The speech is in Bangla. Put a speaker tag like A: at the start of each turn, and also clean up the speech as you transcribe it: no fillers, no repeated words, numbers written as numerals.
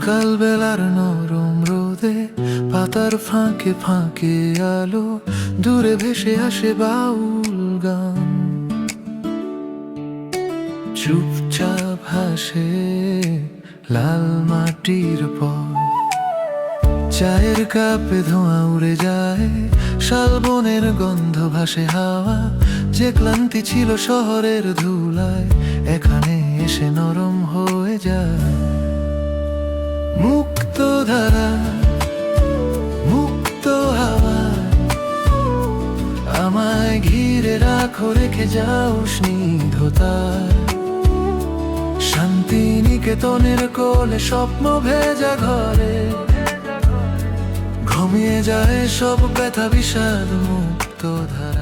A: সকাল বেলার নরম রোদে পাতার ফাঁকে ফাঁকে আলো, দূরে ভেসে আসে বাউল গান। চুপচাপ হাসে লাল মাটির পথ, চায়ের কাপে ধোঁয়া উড়ে যায়, শালবনের গন্ধ ভাসে হাওয়া। যে ক্লান্তি ছিল শহরের ধুলায়, এখানে এসে নরম হয়ে যায়। মুক্তধারা, মুক্ত হাওয়া, আমায় ঘিরে রাখো, রেখে যাও স্নিগ্ধতার। শান্তিনিকেতনের কোলে স্বপ্ন ভেজা ঘরে, ঘুমিয়ে যায় সব ব্যথা বিষাদ মুক্তধারা।